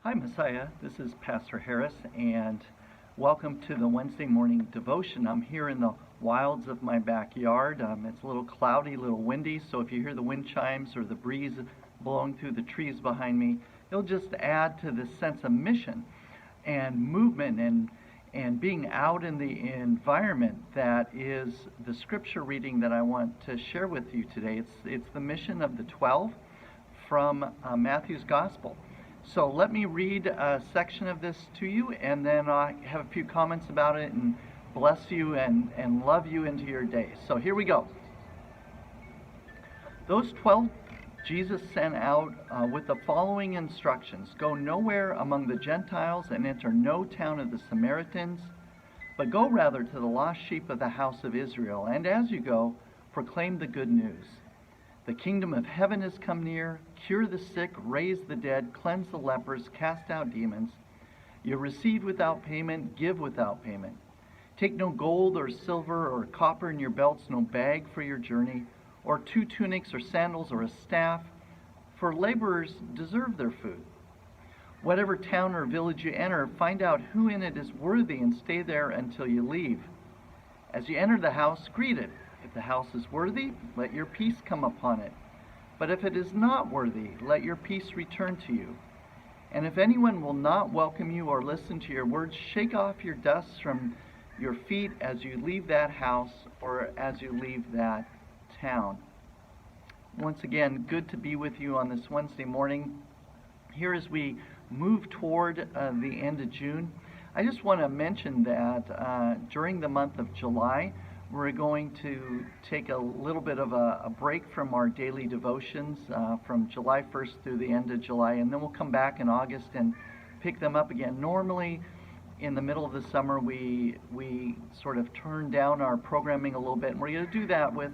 Hi, Messiah. This is Pastor Harris, and welcome to the Wednesday morning devotion. I'm here in the wilds of my backyard. It's a little cloudy, a little windy, so if you hear the wind chimes or the breeze blowing through the trees behind me, it'll just add to this sense of mission and movement and being out in the environment that is the scripture reading that I want to share with you today. It's the mission of the 12 from Matthew's Gospel. So let me read a section of this to you, and then I have a few comments about it and bless you and love you into your day. So here we go. Those 12 Jesus sent out with the following instructions. Go nowhere among the Gentiles and enter no town of the Samaritans, but go rather to the lost sheep of the house of Israel. And as you go, proclaim the good news. The kingdom of heaven has come near. Cure the sick, raise the dead, cleanse the lepers, cast out demons. You receive without payment, give without payment. Take no gold or silver or copper in your belts, no bag for your journey, or 2 tunics or sandals or a staff, for laborers deserve their food. Whatever town or village you enter, find out who in it is worthy and stay there until you leave. As you enter the house, greet it. If the house is worthy, let your peace come upon it. But if it is not worthy, let your peace return to you. And if anyone will not welcome you or listen to your words, shake off your dust from your feet as you leave that house or as you leave that town. Once again, good to be with you on this Wednesday morning. Here as we move toward the end of June, I just want to mention that during the month of July, we're going to take a little bit of a break from our daily devotions from July 1st through the end of July, and then we'll come back in August and pick them up again. Normally, in the middle of the summer, we sort of turn down our programming a little bit, and we're going to do that with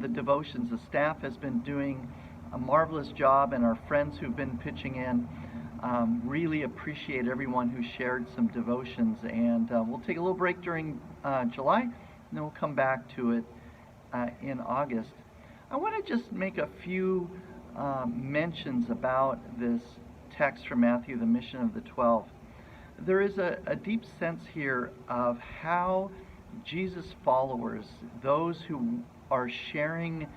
the devotions. The staff has been doing a marvelous job, and our friends who've been pitching in really appreciate everyone who shared some devotions, and we'll take a little break during July, and then we'll come back to it in August. I want to just make a few mentions about this text from Matthew, the mission of the 12. There is a deep sense here of how Jesus' followers, those who are sharing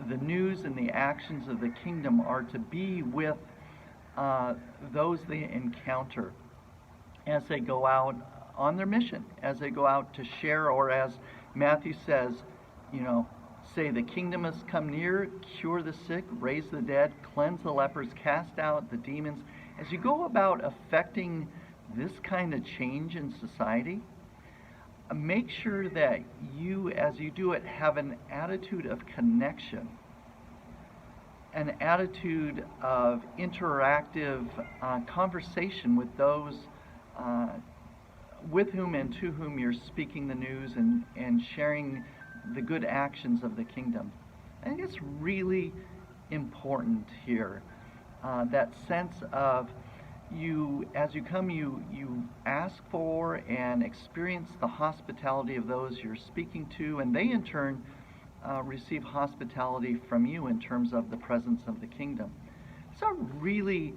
the news and the actions of the kingdom, are to be with those they encounter as they go out on their mission, as they go out to share, or as Matthew says, say the kingdom has come near, cure the sick, raise the dead, cleanse the lepers, cast out the demons. As you go about affecting this kind of change in society, make sure that you, as you do it, have an attitude of connection, an attitude of interactive conversation with those with whom and to whom you're speaking the news and sharing the good actions of the kingdom. I think it's really important here, that sense of you, as you come, you ask for and experience the hospitality of those you're speaking to, and they in turn receive hospitality from you in terms of the presence of the kingdom. It's a really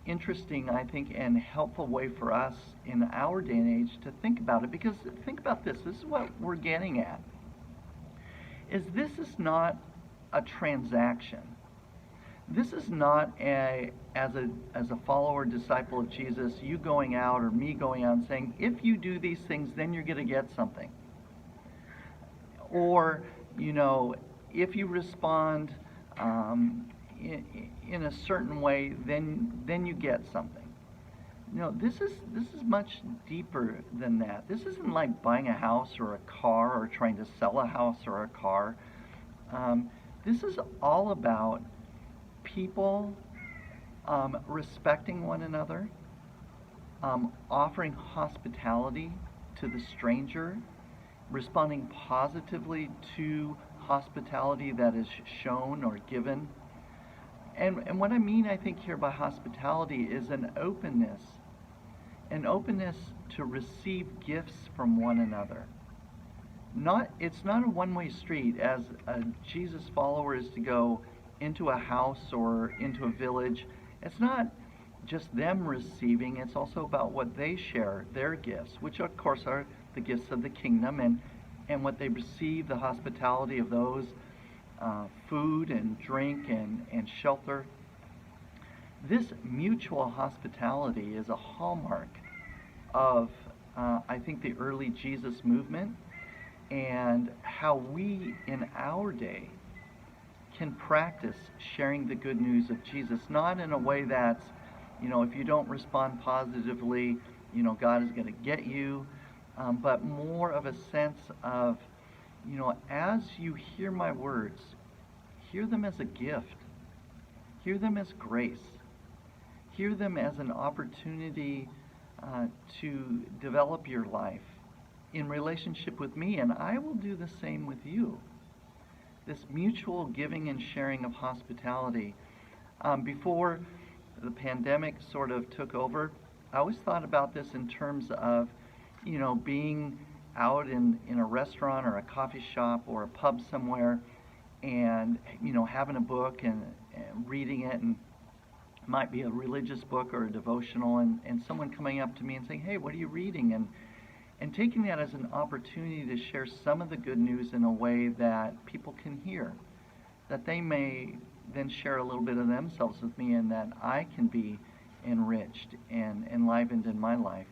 interesting, I think, and helpful way for us in our day and age to think about it, because think about this is what we're getting at, is this is not a transaction. This is not as a follower, disciple of Jesus, you going out or me going out and saying, if you do these things, then you're going to get something. Or, if you respond in a certain way, then you get something. This is much deeper than that. This isn't like buying a house or a car or trying to sell a house or a car. This is all about people respecting one another, offering hospitality to the stranger, responding positively to hospitality that is shown or given. And what I mean, I think, here by hospitality is an openness to receive gifts from one another. It's not a one-way street. As a Jesus follower is to go into a house or into a village, it's not just them receiving. It's also about what they share, their gifts, which of course are the gifts of the kingdom, and what they receive, the hospitality of those, food and drink and shelter. This mutual hospitality is a hallmark of, I think, the early Jesus movement, and how we in our day can practice sharing the good news of Jesus, not in a way that's, if you don't respond positively, God is going to get you, but more of a sense of, as you hear my words, hear them as a gift, hear them as grace, hear them as an opportunity to develop your life in relationship with me, and I will do the same with you. This mutual giving and sharing of hospitality. Before the pandemic sort of took over, I always thought about this in terms of, being out in a restaurant or a coffee shop or a pub somewhere, and, having a book and reading it, and it might be a religious book or a devotional, and someone coming up to me and saying, hey, what are you reading? And taking that as an opportunity to share some of the good news in a way that people can hear, that they may then share a little bit of themselves with me, and that I can be enriched and enlivened in my life.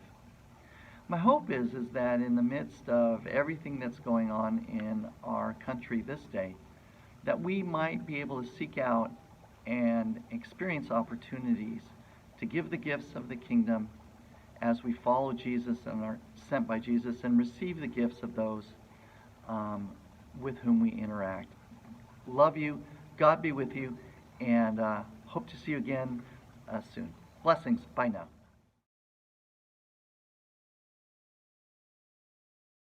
My hope is that in the midst of everything that's going on in our country this day, that we might be able to seek out and experience opportunities to give the gifts of the kingdom as we follow Jesus and are sent by Jesus, and receive the gifts of those with whom we interact. Love you. God be with you, and hope to see you again soon. Blessings. Bye now.